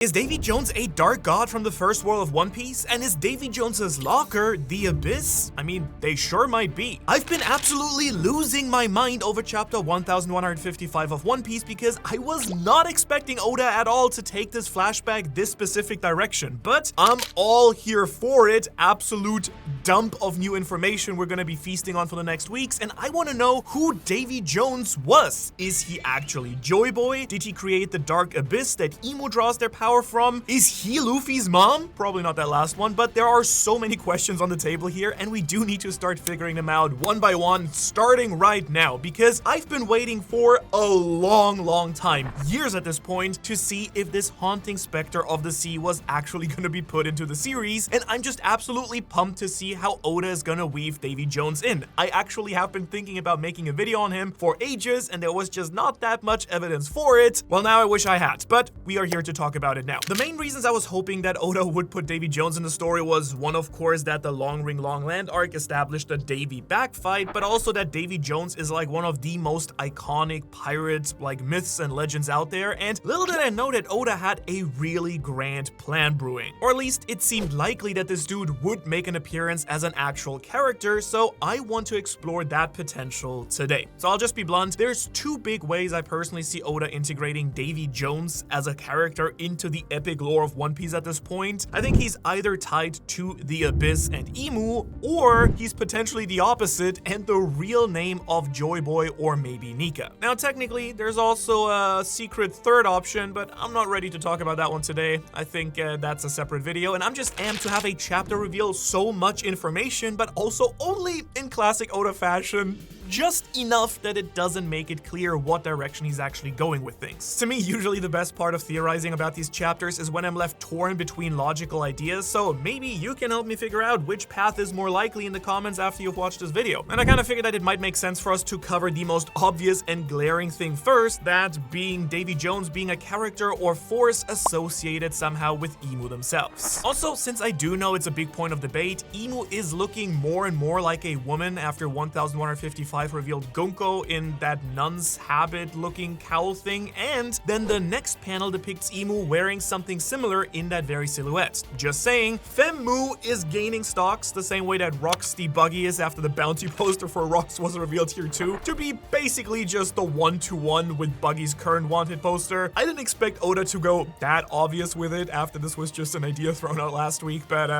Is Davy Jones a dark god from the first world of One Piece? And is Davy Jones's locker the Abyss? I mean, they sure might be. I've been absolutely losing my mind over chapter 1155 of One Piece because I was not expecting Oda at all to take this flashback this specific direction, but I'm all here for it. Absolute dump of new information we're gonna be feasting on for the next weeks, and I want to know who Davy Jones was. Is he actually Joy Boy? Did he create the Dark Abyss that Emu draws their power from? Is he Luffy's mom? Probably not that last one, but there are so many questions on the table here, and we do need to start figuring them out one by one, starting right now, because I've been waiting for a long time, years at this point, to see if this haunting specter of the sea was actually going to be put into the series, and I'm just absolutely pumped to see how Oda is gonna weave Davy Jones in. I actually have been thinking about making a video on him for ages, and there was just not that much evidence for it. Well, now I wish I had, but we are here to talk about it now. The main reasons I was hoping that Oda would put Davy Jones in the story was one, of course, that the Long Ring Long Land arc established a Davy backfight, but also that Davy Jones is like one of the most iconic pirate like myths and legends out there, and little did I know that Oda had a really grand plan brewing. Or at least it seemed likely that this dude would make an appearance as an actual character, so I want to explore that potential today. So I'll just be blunt, there's two big ways I personally see Oda integrating Davy Jones as a character into the epic lore of One Piece at this point. I think he's either tied to the Abyss and Emu, or he's potentially the opposite and the real name of Joy Boy or maybe Nika. Now technically, there's also a secret third option, but I'm not ready to talk about that one today. I think that's a separate video, and I'm just amped to have a chapter reveal so much information, but also only in classic Oda fashion. Just enough that it doesn't make it clear what direction he's actually going with things. To me, usually the best part of theorizing about these chapters is when I'm left torn between logical ideas, so maybe you can help me figure out which path is more likely in the comments after you've watched this video. And I kind of figured that it might make sense for us to cover the most obvious and glaring thing first, that being Davy Jones being a character or force associated somehow with Emu themselves. Also, since I do know it's a big point of debate, Emu is looking more and more like a woman after 1155 revealed Gunko in that nun's habit looking cowl thing, and then the next panel depicts Emu wearing something similar in that very silhouette. Just saying, Femmu is gaining stocks the same way that Rock's the Buggy is after the bounty poster for Rocks was revealed here too, to be basically just the one-to-one with Buggy's current wanted poster. I didn't expect Oda to go that obvious with it after this was just an idea thrown out last week, but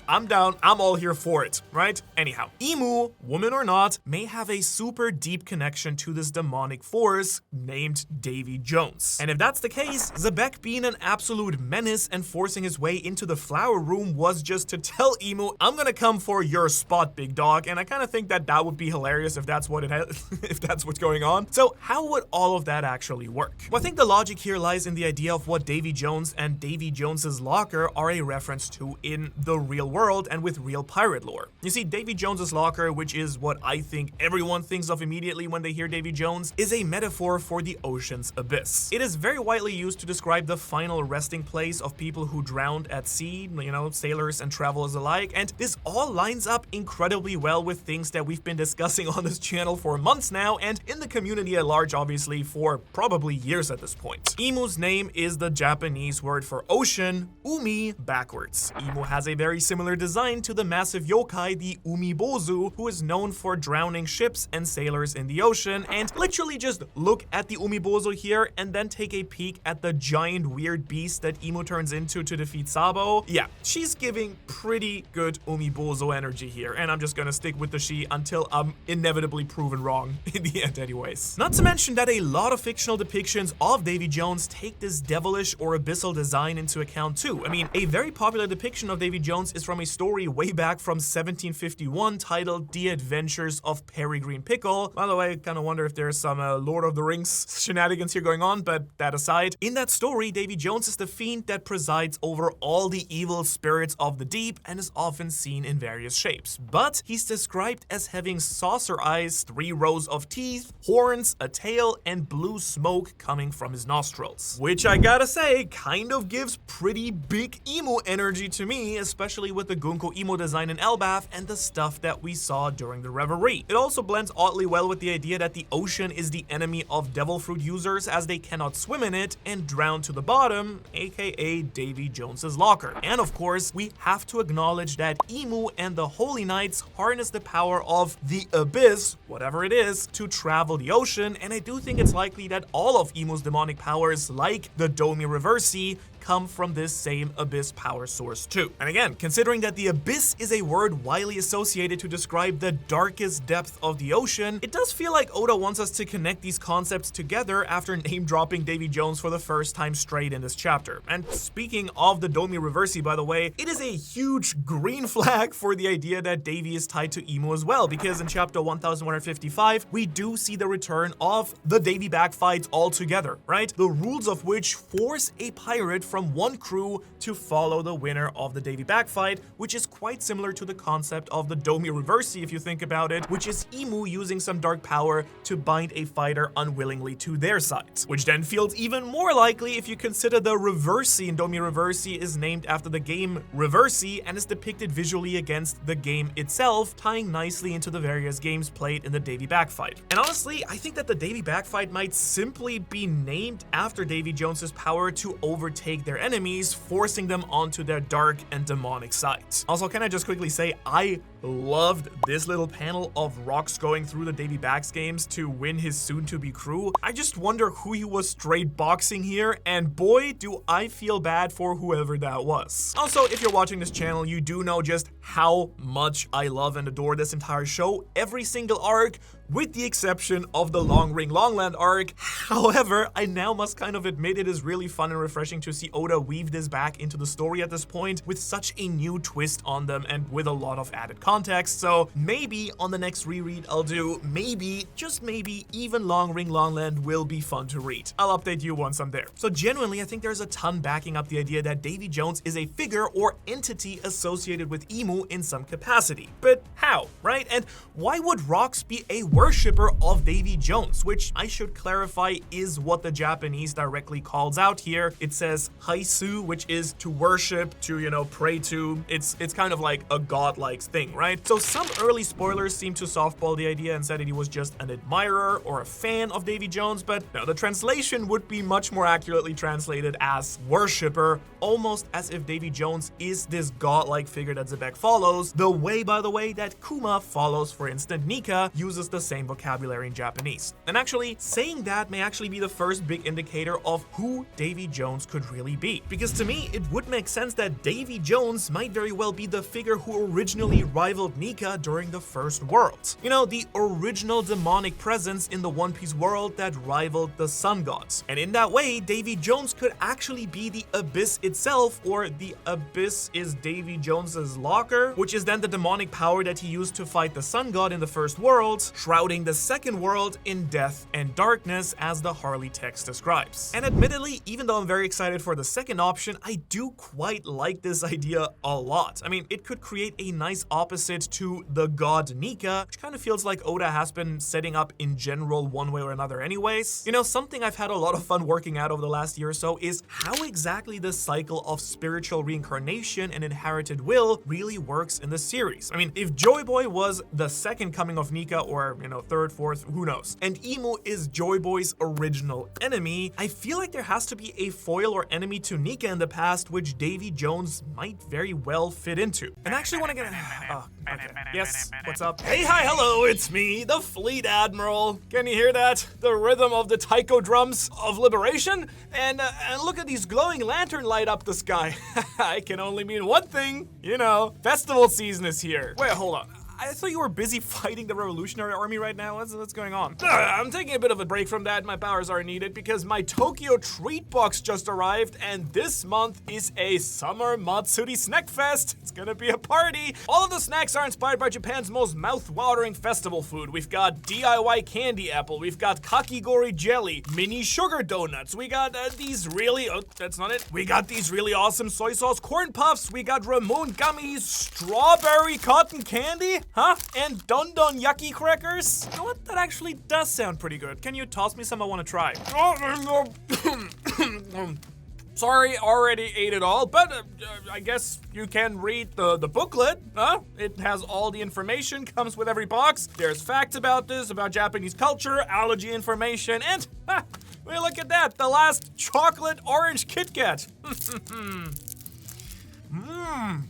I'm down, I'm all here for it, right? Anyhow, Emu, woman or not, may have a super deep connection to this demonic force named Davy Jones. And if that's the case, Zebek being an absolute menace and forcing his way into the flower room was just to tell Emu, I'm gonna come for your spot, big dog. And I kind of think that that would be hilarious if that's what if that's what's going on. So how would all of that actually work? Well, I think the logic here lies in the idea of what Davy Jones and Davy Jones's locker are a reference to in the real world and with real pirate lore. You see, Davy Jones's locker, which is what I think everyone thinks of immediately when they hear Davy Jones, is a metaphor for the ocean's abyss. It is very widely used to describe the final resting place of people who drowned at sea, you know, sailors and travelers alike, and this all lines up incredibly well with things that we've been discussing on this channel for months now, and in the community at large, obviously, for probably years at this point. Emu's name is the Japanese word for ocean, umi, backwards. Emu has a very similar design to the massive yokai, the Umibozu, who is known for drowning ships and sailors in the ocean, and literally just look at the Umibozu here and then take a peek at the giant weird beast that Emu turns into to defeat Sabo. Yeah, she's giving pretty good Umibozu energy here, and I'm just gonna stick with the she until I'm inevitably proven wrong in the end anyways. Not to mention that a lot of fictional depictions of Davy Jones take this devilish or abyssal design into account too. I mean, a very popular depiction of Davy Jones is from a story way back from 1751 titled The Adventures of Peregrine Pickle. By the way, I kind of wonder if there's some Lord of the Rings shenanigans here going on, but that aside, in that story, Davy Jones is the fiend that presides over all the evil spirits of the deep and is often seen in various shapes. But he's described as having saucer eyes, 3 rows of teeth, horns, a tail, and blue smoke coming from his nostrils. Which I gotta say, kind of gives pretty big emo energy to me, especially with the Gunko emo design in Elbaf and the stuff that we saw during the Reverie. It also blends blends oddly well with the idea that the ocean is the enemy of devil fruit users as they cannot swim in it and drown to the bottom, aka Davy Jones's locker. And of course, we have to acknowledge that Emu and the Holy Knights harness the power of the abyss, whatever it is, to travel the ocean, and I do think it's likely that all of Emu's demonic powers, like the Domi Reversi, come from this same abyss power source too. And again, considering that the abyss is a word widely associated to describe the darkest depth of the ocean, it does feel like Oda wants us to connect these concepts together after name dropping Davy Jones for the first time straight in this chapter. And speaking of the Domi Reversi, by the way, it is a huge green flag for the idea that Davy is tied to Emu as well, because in chapter 1155, we do see the return of the Davy backfights altogether, right? The rules of which force a pirate from one crew to follow the winner of the Davy backfight, which is quite similar to the concept of the Domi Reversi if you think about it, which is Emu using some dark power to bind a fighter unwillingly to their side. Which then feels even more likely if you consider the Reversi in Domi Reversi is named after the game Reversi and is depicted visually against the game itself, tying nicely into the various games played in the Davy backfight. And honestly, I think that the Davy backfight might simply be named after Davy Jones's power to overtake their enemies, forcing them onto their dark and demonic sides. Also, can I just quickly say, I loved this little panel of Rocks going through the Davy Backs games to win his soon-to-be crew. I just wonder who he was straight boxing here, and boy, do I feel bad for whoever that was. Also, if you're watching this channel, you do know just how much I love and adore this entire show. Every single arc, with the exception of the Long Ring Longland arc. However, I now must kind of admit it is really fun and refreshing to see Oda weave this back into the story at this point with such a new twist on them and with a lot of added context. So maybe on the next reread I'll do, maybe, just maybe, even Long Ring Longland will be fun to read. I'll update you once I'm there. So genuinely, I think there's a ton backing up the idea that Davy Jones is a figure or entity associated with Emu in some capacity. But how, right? And why would Rocks be a worshipper of Davy Jones, which I should clarify is what the Japanese directly calls out here. It says haisu, which is to worship, to, you know, pray to. It's kind of like a godlike thing, right? So some early spoilers seem to softball the idea and said that he was just an admirer or a fan of Davy Jones, but no, the translation would be much more accurately translated as worshipper, almost as if Davy Jones is this godlike figure that Zebek follows, the way, by the way, that Kuma follows, for instance, Nika uses the same vocabulary in Japanese. And actually, saying that may actually be the first big indicator of who Davy Jones could really be. Because to me, it would make sense that Davy Jones might very well be the figure who originally rivaled Nika during the First World. You know, the original demonic presence in the One Piece world that rivaled the Sun Gods. And in that way, Davy Jones could actually be the Abyss itself, or the Abyss is Davy Jones's locker, which is then the demonic power that he used to fight the Sun God in the First World, shrouding the Second World in death and darkness, as the Harley text describes. And admittedly, even though I'm very excited for the second option, I do quite like this idea a lot. I mean, it could create a nice opposite to the god Nika, which kind of feels like Oda has been setting up in general one way or another anyways. You know, something I've had a lot of fun working out over the last year or so is how exactly the cycle of spiritual reincarnation and inherited will really works in the series. I mean, if Joy Boy was the second coming of Nika, or, you know, third, fourth, who knows, and Emu is Joy Boy's original enemy, I feel like there has to be a foil or enemy to Nika in the past which Davy Jones might very well fit into. And I actually want to get oh, okay. Yes, what's up? Hey, hi, hello, it's me, the Fleet Admiral. Can you hear that? The rhythm of the taiko drums of liberation? And look at these glowing lantern light up the sky. I can only mean one thing, you know, festival season is here. Wait, hold on. I thought you were busy fighting the Revolutionary Army right now. What's going on? I'm taking a bit of a break from that. My powers are needed because my Tokyo treat box just arrived, and this month is a Summer Matsuri Snack Fest. It's gonna be a party. All of the snacks are inspired by Japan's most mouth-watering festival food. We've got DIY candy apple. We've got kakigori jelly, mini sugar donuts. We got these really, oh, that's not it. We got these really awesome soy sauce corn puffs. We got Ramon gummies, strawberry cotton candy. Huh? And Don Don Yucky crackers? You know what? That actually does sound pretty good. Can you toss me some? I want to try. sorry, already ate it all, but I guess you can read the booklet, huh? It has all the information, comes with every box. There's facts about this, about Japanese culture, allergy information, and, well, look at that, the last chocolate orange Kit Kat.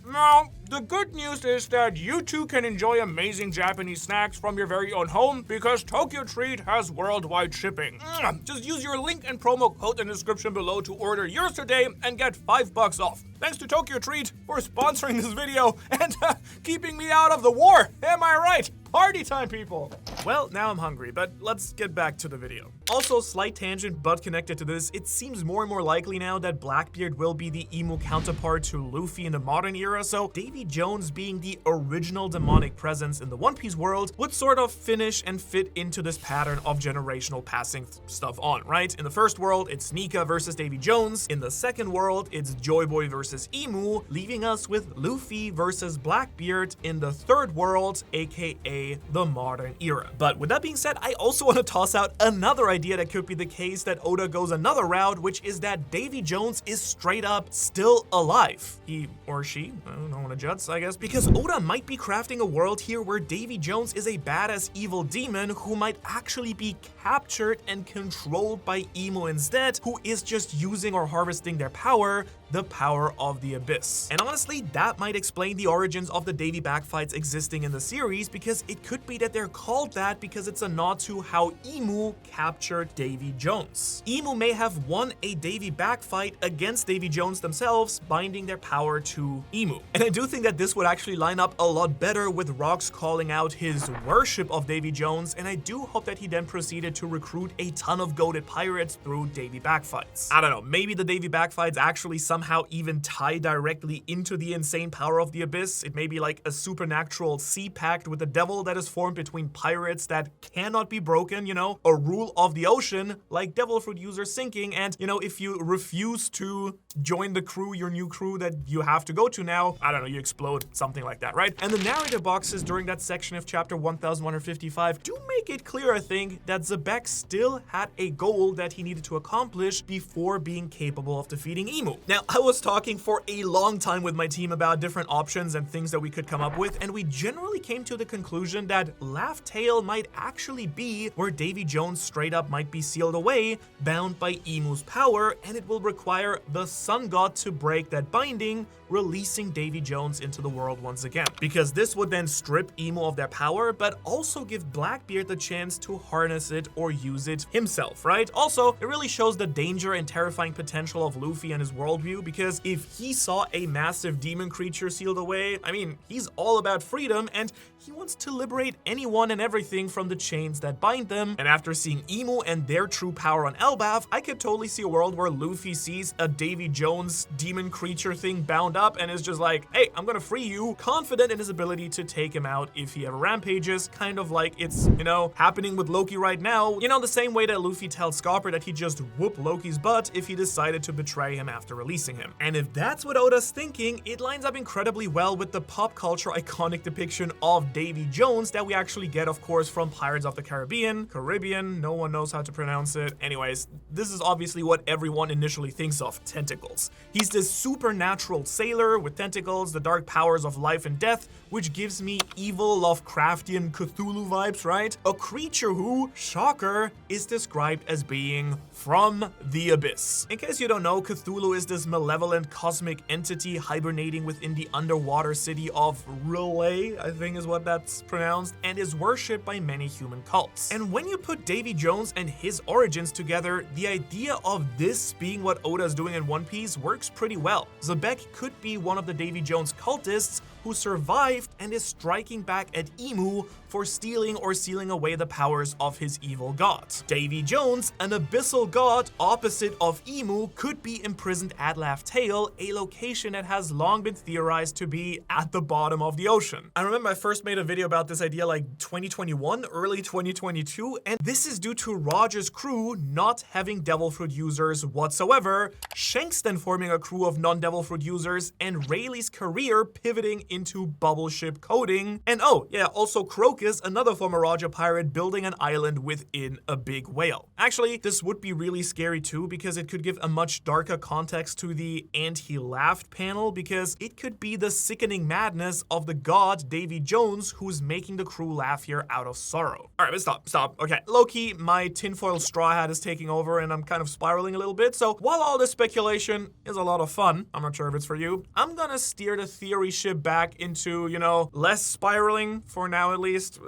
Now, the good news is that you too can enjoy amazing Japanese snacks from your very own home because Tokyo Treat has worldwide shipping. Just use your link and promo code in the description below to order yours today and get $5 off. Thanks to Tokyo Treat for sponsoring this video and keeping me out of the war. Am I right? Party time, people! Well, now I'm hungry, but let's get back to the video. Also, slight tangent, but connected to this, it seems more and more likely now that Blackbeard will be the emo counterpart to Luffy in the modern era, so Davy Jones being the original demonic presence in the One Piece world would sort of finish and fit into this pattern of generational passing stuff on, right? In the first world, it's Nika versus Davy Jones. In the second world, it's Joy Boy versus Emu, leaving us with Luffy versus Blackbeard in the third world, aka the modern era. But with that being said, I also want to toss out another idea that could be the case that Oda goes another route, which is that Davy Jones is straight up still alive. He or she, I don't want to judge, I guess, because Oda might be crafting a world here where Davy Jones is a badass evil demon who might actually be captured and controlled by Emo instead, who is just using or harvesting their power, the power of the Abyss. And honestly, that might explain the origins of the Davy backfights existing in the series, because it could be that they're called that because it's a nod to how Emu captured Davy Jones. Emu may have won a Davy backfight against Davy Jones themselves, binding their power to Emu. And I do think that this would actually line up a lot better with Rocks calling out his worship of Davy Jones, and I do hope that he then proceeded to recruit a ton of goated pirates through Davy backfights. I don't know, maybe the Davy backfights actually somehow even tie directly into the insane power of the Abyss. It may be like a supernatural sea pact with the devil that is formed between pirates that cannot be broken, you know, a rule of the ocean like devil fruit users sinking, and you know, if you refuse to join the crew, your new crew that you have to go to now, I don't know, you explode, something like that, right? And the narrative boxes during that section of chapter 1155 do make it clear, I think, that Zebek still had a goal that he needed to accomplish before being capable of defeating Emu. Now, I was talking for a long time with my team about different options and things that we could come up with, and we generally came to the conclusion that Laugh Tale might actually be where Davy Jones straight up might be sealed away, bound by Emu's power, and it will require the Sun God to break that binding, releasing Davy Jones into the world once again. Because this would then strip Emu of their power, but also give Blackbeard the chance to harness it or use it himself, right? Also, it really shows the danger and terrifying potential of Luffy and his worldview, because if he saw a massive demon creature sealed away, I mean, he's all about freedom, and he wants to liberate anyone and everything from the chains that bind them. And after seeing Emu and their true power on Elbaf, I could totally see a world where Luffy sees a Davy Jones demon creature thing bound up and is just like, hey, I'm gonna free you, confident in his ability to take him out if he ever rampages, kind of like it's, you know, happening with Loki right now, you know, the same way that Luffy tells Scarper that he just whooped Loki's butt if he decided to betray him after releasing him. And if that's what Oda's thinking, it lines up incredibly well with the pop culture iconic depiction of Davy Jones that we actually get, of course, from Pirates of the Caribbean, no one knows how to pronounce it. Anyways, this is obviously what everyone initially thinks of, tentacles. He's this supernatural sailor with tentacles, the dark powers of life and death, which gives me evil Lovecraftian Cthulhu vibes, right? A creature who, shocker, is described as being from the Abyss. In case you don't know, Cthulhu is this malevolent cosmic entity hibernating within the underwater city of Relay, I think is what that's pronounced, and is worshipped by many human cults. And when you put Davy Jones and his origins together, the idea of this being what Oda's doing in One Piece works pretty well. Zebek could be one of the Davy Jones cultists who survived and is striking back at Emu for stealing or sealing away the powers of his evil god. Davy Jones, an abyssal god opposite of Emu, could be imprisoned at Laugh Tale, a location that has long been theorized to be at the bottom of the ocean. I remember I first made a video about this idea like 2021, early 2022, and this is due to Roger's crew not having Devil Fruit users whatsoever, Shanks then forming a crew of non-Devil Fruit users, and Rayleigh's career pivoting into bubble ship coding. And oh, yeah, also Crocus, another former Roger pirate, building an island within a big whale. Actually, this would be really scary too, because it could give a much darker context to the "and he laughed" panel, because it could be the sickening madness of the god Davy Jones who's making the crew laugh here out of sorrow. All right, but stop. Okay, low-key, my tinfoil straw hat is taking over and I'm kind of spiraling a little bit. So while all this speculation is a lot of fun, I'm not sure if it's for you, I'm gonna steer the theory ship back into, less spiraling for now at least.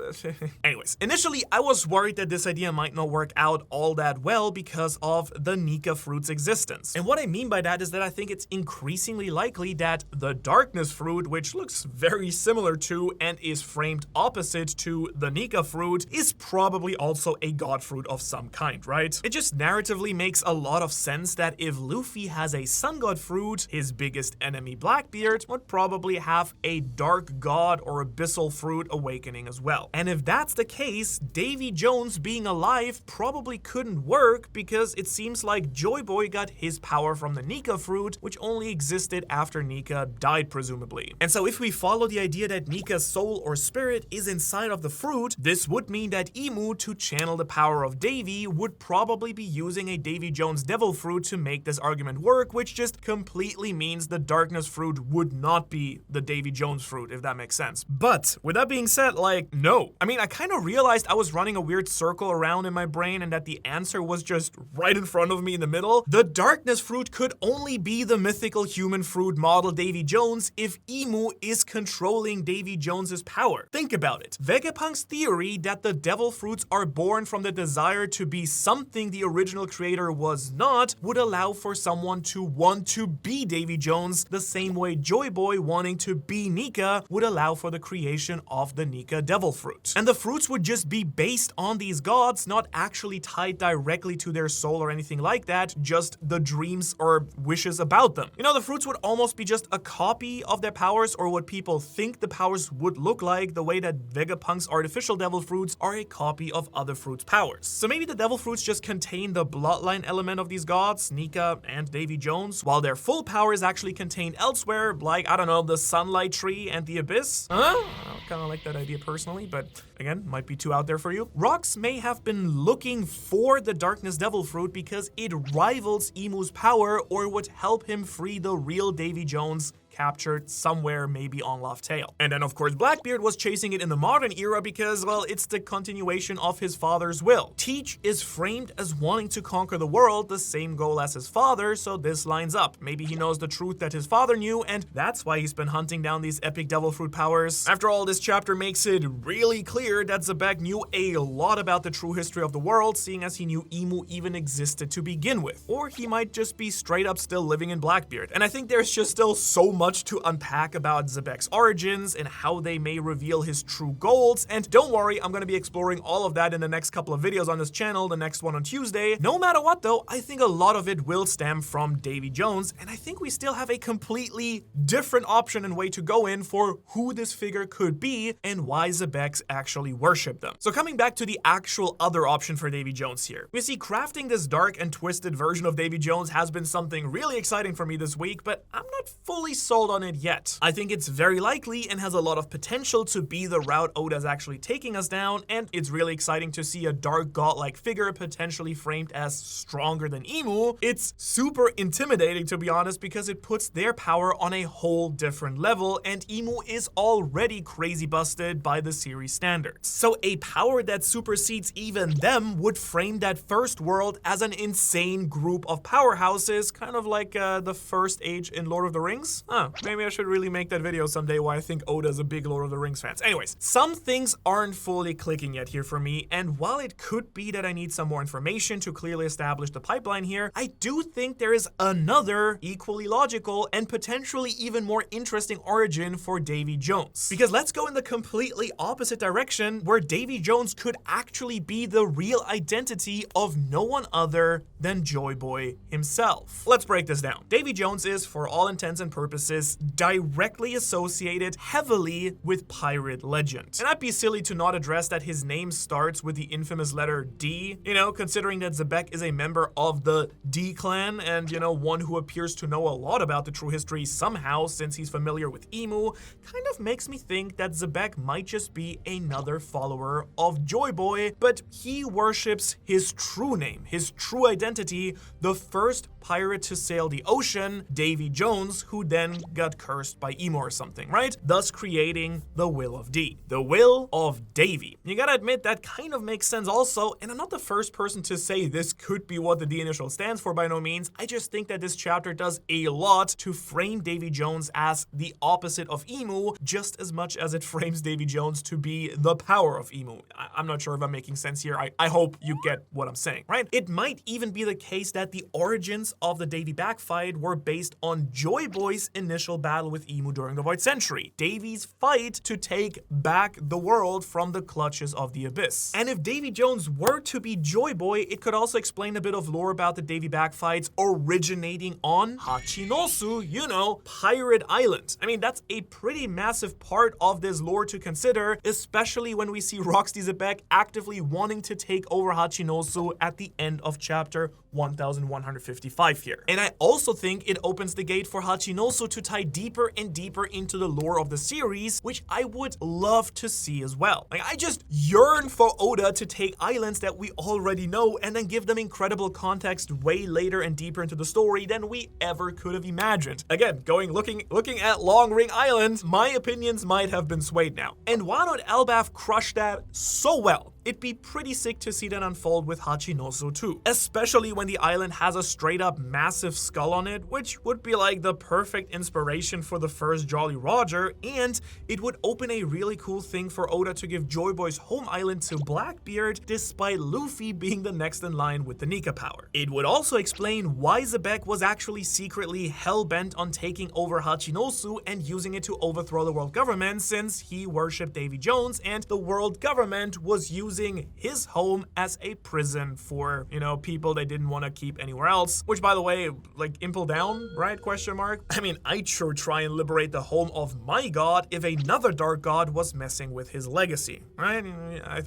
Anyways, initially I was worried that this idea might not work out all that well because of the Nika fruit's existence. And what I mean by that is that I think it's increasingly likely that the darkness fruit, which looks very similar to and is framed opposite to the Nika fruit, is probably also a god fruit of some kind, right? It just narratively makes a lot of sense that if Luffy has a sun god fruit, his biggest enemy Blackbeard would probably have a dark god or abyssal fruit awakening as well. And if that's the case, Davy Jones being alive probably couldn't work because it seems like Joy Boy got his power from the Nika fruit, which only existed after Nika died presumably. And so if we follow the idea that Nika's soul or spirit is inside of the fruit, this would mean that Imu, to channel the power of Davy, would probably be using a Davy Jones devil fruit to make this argument work, which just completely means the darkness fruit would not be the Davy Jones fruit, if that makes sense. But with that being said, no. I mean, I kind of realized I was running a weird circle around in my brain and that the answer was just right in front of me in the middle. The darkness fruit could only be the mythical human fruit model Davy Jones if Imu is controlling Davy Jones's power. Think about it. Vegapunk's theory that the devil fruits are born from the desire to be something the original creator was not would allow for someone to want to be Davy Jones the same way Joy Boy wanting to be Nika would allow for the creation of the Nika devil fruit. And the fruits would just be based on these gods, not actually tied directly to their soul or anything like that, just the dreams or wishes about them. The fruits would almost be just a copy of their powers, or what people think the powers would look like, the way that Vegapunk's artificial devil fruits are a copy of other fruits' powers. So maybe the devil fruits just contain the bloodline element of these gods, Nika and Davy Jones, while their full power is actually contained elsewhere, like, I don't know, the sunlight tree and the abyss? I kind of like that idea personally, but again, might be too out there for you. Rox may have been looking for the darkness devil fruit because it rivals Imu's power or would help him free the real Davy Jones captured somewhere, maybe on Laugh Tale. And then of course Blackbeard was chasing it in the modern era because, well, it's the continuation of his father's will. Teach is framed as wanting to conquer the world, the same goal as his father, so this lines up. Maybe he knows the truth that his father knew, and that's why he's been hunting down these epic devil fruit powers. After all, this chapter makes it really clear that Zebek knew a lot about the true history of the world, seeing as he knew Imu even existed to begin with. Or he might just be straight up still living in Blackbeard. And I think there's just still so much to unpack about Zebek's origins and how they may reveal his true goals, and don't worry, I'm going to be exploring all of that in the next couple of videos on this channel, the next one on Tuesday. No matter what though, I think a lot of it will stem from Davy Jones, and I think we still have a completely different option and way to go in for who this figure could be and why Zebeks actually worship them. So coming back to the actual other option for Davy Jones here, we see crafting this dark and twisted version of Davy Jones has been something really exciting for me this week, but I'm not fully sold on it yet. I think it's very likely and has a lot of potential to be the route Oda's actually taking us down, and it's really exciting to see a dark godlike figure potentially framed as stronger than Imu. It's super intimidating, to be honest, because it puts their power on a whole different level, and Imu is already crazy busted by the series standards. So a power that supersedes even them would frame that first world as an insane group of powerhouses, kind of like the first age in Lord of the Rings. Maybe I should really make that video someday why I think Oda's a big Lord of the Rings fan. Anyways, some things aren't fully clicking yet here for me, and while it could be that I need some more information to clearly establish the pipeline here, I do think there is another equally logical and potentially even more interesting origin for Davy Jones. Because let's go go in the completely opposite direction, where Davy Jones could actually be the real identity of no one other than Joy Boy himself. Let's break this down. Davy Jones is, for all intents and purposes, directly associated heavily with pirate legend. And I'd be silly to not address that his name starts with the infamous letter D, considering that Xebec is a member of the D clan and, one who appears to know a lot about the true history somehow since he's familiar with Emu, kind of makes me think that Xebec might just be another follower of Joy Boy, but he worships his true name, his true identity, the first pirate to sail the ocean, Davy Jones, who then got cursed by Emu or something, right? Thus creating the Will of D, the Will of Davy. You gotta admit that kind of makes sense also, and I'm not the first person to say this could be what the D initial stands for by no means. I just think that this chapter does a lot to frame Davy Jones as the opposite of Emu, just as much as it frames Davy Jones to be the power of Emu. I'm not sure if I'm making sense here. I hope you get what I'm saying, right? It might even be the case that the origins of the Davy backfight were based on Joy Boy's initial battle with Emu during the Void Century, Davy's fight to take back the world from the clutches of the Abyss. And if Davy Jones were to be Joy Boy, it could also explain a bit of lore about the Davy backfights originating on Hachinosu, Pirate Island. I mean, that's a pretty massive part of this lore to consider, especially when we see Roxy Xebec actively wanting to take over Hachinosu at the end of chapter 1155 here. And I also think it opens the gate for Hachinosu to tie deeper and deeper into the lore of the series, which I would love to see as well. I just yearn for Oda to take islands that we already know and then give them incredible context way later and deeper into the story than we ever could have imagined. Again, looking at Long Ring Island, my opinions might have been swayed now. And Wano and Elbaf crushed that so well. It'd be pretty sick to see that unfold with Hachinosu too, especially when the island has a straight up massive skull on it, which would be like the perfect inspiration for the first Jolly Roger, and it would open a really cool thing for Oda to give Joy Boy's home island to Blackbeard, despite Luffy being the next in line with the Nika power. It would also explain why Xebec was actually secretly hell-bent on taking over Hachinosu and using it to overthrow the world government, since he worshipped Davy Jones and the world government was using his home as a prison for, people they didn't want to keep anywhere else. Which, by the way, like, Impel Down, right? Question mark. I mean, I'd sure try and liberate the home of my god if another dark god was messing with his legacy, right?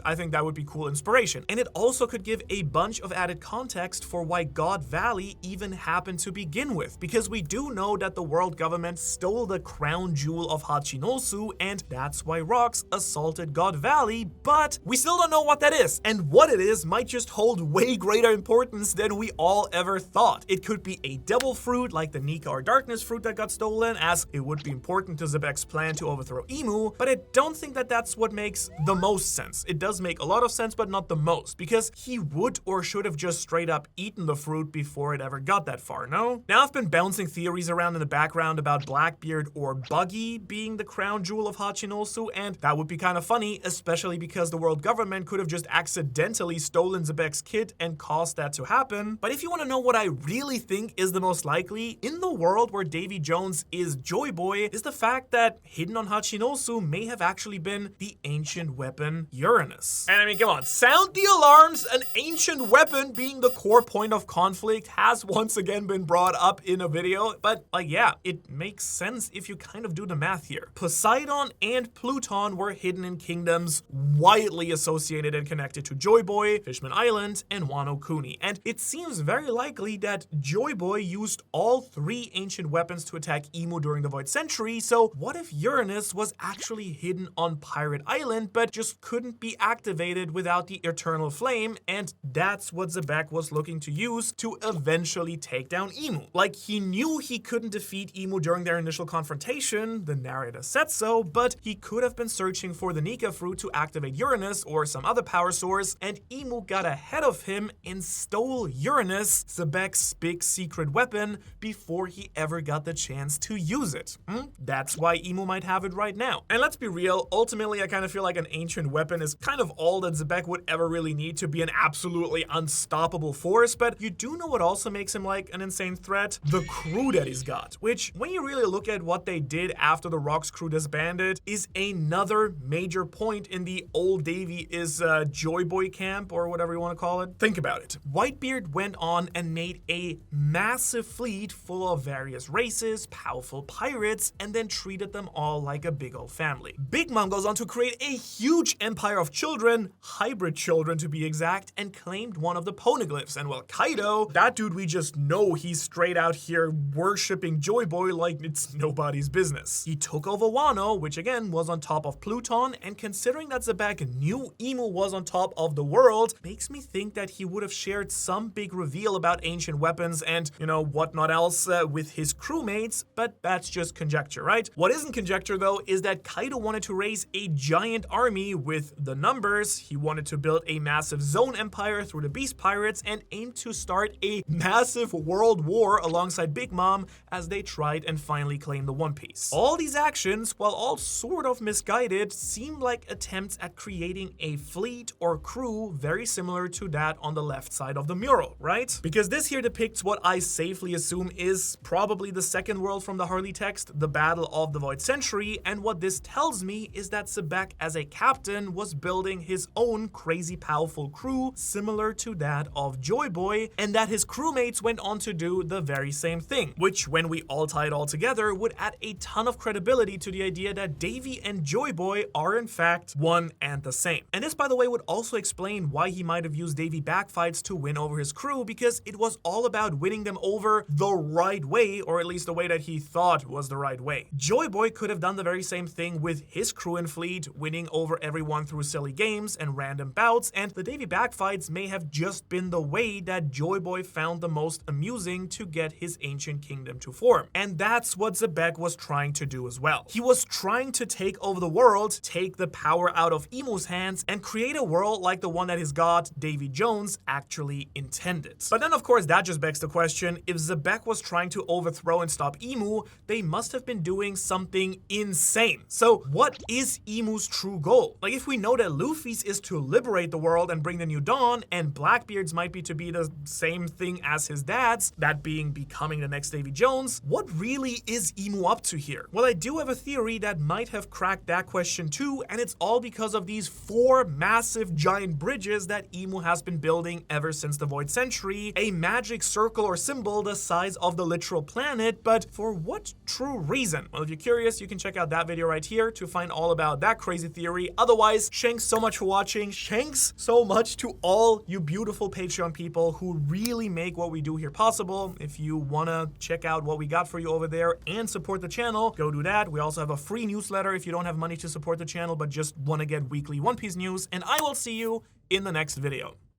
I think that would be cool inspiration. And it also could give a bunch of added context for why God Valley even happened to begin with, because we do know that the world government stole the crown jewel of Hachinosu, and that's why Rox assaulted God Valley, but we still don't know what that is, and what it is might just hold way greater importance than we all ever thought. It could be a devil fruit like the Nika or Darkness fruit that got stolen, as it would be important to Xebec's plan to overthrow Emu, but I don't think that that's what makes the most sense. It does make a lot of sense, but not the most, because he would or should have just straight up eaten the fruit before it ever got that far, no? Now I've been bouncing theories around in the background about Blackbeard or Buggy being the crown jewel of Hachinosu, and that would be kind of funny, especially because the world government could have just accidentally stolen Xebec's kit and caused that to happen. But if you want to know what I really think is the most likely, in the world where Davy Jones is Joy Boy, is the fact that hidden on Hachinosu may have actually been the ancient weapon Uranus. And I mean, come on, sound the alarms! An ancient weapon being the core point of conflict has once again been brought up in a video, but yeah, it makes sense if you kind of do the math here. Poseidon and Pluton were hidden in kingdoms widely associated and connected to Joy Boy, Fishman Island, and Wano Kuni. And it seems very likely that Joy Boy used all three ancient weapons to attack Emu during the Void Century, so what if Uranus was actually hidden on Pirate Island, but just couldn't be activated without the Eternal Flame, and that's what Xebec was looking to use to eventually take down Emu. Like, he knew he couldn't defeat Emu during their initial confrontation, the narrator said so, but he could have been searching for the Nika fruit to activate Uranus or some other power source, and Imu got ahead of him and stole Uranus, Zebek's big secret weapon, before he ever got the chance to use it. That's why Imu might have it right now. And let's be real, ultimately I kind of feel like an ancient weapon is kind of all that Zebek would ever really need to be an absolutely unstoppable force, but you do know what also makes him like an insane threat? The crew that he's got, which when you really look at what they did after the Rocks crew disbanded is another major point in the old Davy is Joy Boy camp or whatever you want to call it. Think about it. Whitebeard went on and made a massive fleet full of various races, powerful pirates, and then treated them all like a big old family. Big Mom goes on to create a huge empire of children, hybrid children to be exact, and claimed one of the poneglyphs. And well, Kaido, that dude we just know he's straight out here worshipping Joy Boy like it's nobody's business. He took over Wano, which again was on top of Pluton, and considering that Zebek knew Imu was on top of the world, makes me think that he would have shared some big reveal about ancient weapons and, you know, whatnot else with his crewmates, but that's just conjecture, right? What isn't conjecture though is that Kaido wanted to raise a giant army with the numbers. He wanted to build a massive zone empire through the Beast Pirates and aimed to start a massive world war alongside Big Mom as they tried and finally claimed the One Piece. All these actions, while all sort of misguided, seem like attempts at creating a fleet or crew very similar to that on the left side of the mural, right? Because this here depicts what I safely assume is probably the second world from the Harley text, the Battle of the Void Century, and what this tells me is that Zebek as a captain was building his own crazy powerful crew similar to that of Joy Boy, and that his crewmates went on to do the very same thing, which when we all tie it all together would add a ton of credibility to the idea that Davy and Joy Boy are in fact one and the same. And this, by the way, would also explain why he might have used Davy backfights to win over his crew, because it was all about winning them over the right way, or at least the way that he thought was the right way. Joy Boy could have done the very same thing with his crew and fleet, winning over everyone through silly games and random bouts, and the Davy backfights may have just been the way that Joy Boy found the most amusing to get his ancient kingdom to form. And that's what Zebek was trying to do as well. He was trying to take over the world, take the power out of Imu's hands, and create a world like the one that his god, Davy Jones, actually intended. But then of course that just begs the question, if Zebek was trying to overthrow and stop Imu, they must have been doing something insane. So what is Imu's true goal? Like, if we know that Luffy's is to liberate the world and bring the new dawn, and Blackbeard's might be to be the same thing as his dad's, that being becoming the next Davy Jones, what really is Imu up to here? Well, I do have a theory that might have cracked that question too, and it's all because of these 4 massive giant bridges that Imu has been building ever since the Void Century, a magic circle or symbol the size of the literal planet, but for what true reason? Well, if you're curious, you can check out that video right here to find all about that crazy theory. Otherwise, thanks so much for watching. Thanks so much to all you beautiful Patreon people who really make what we do here possible. If you wanna check out what we got for you over there and support the channel, go do that. We also have a free newsletter if you don't have money to support the channel but just wanna get weekly One Piece news, and I will see you in the next video.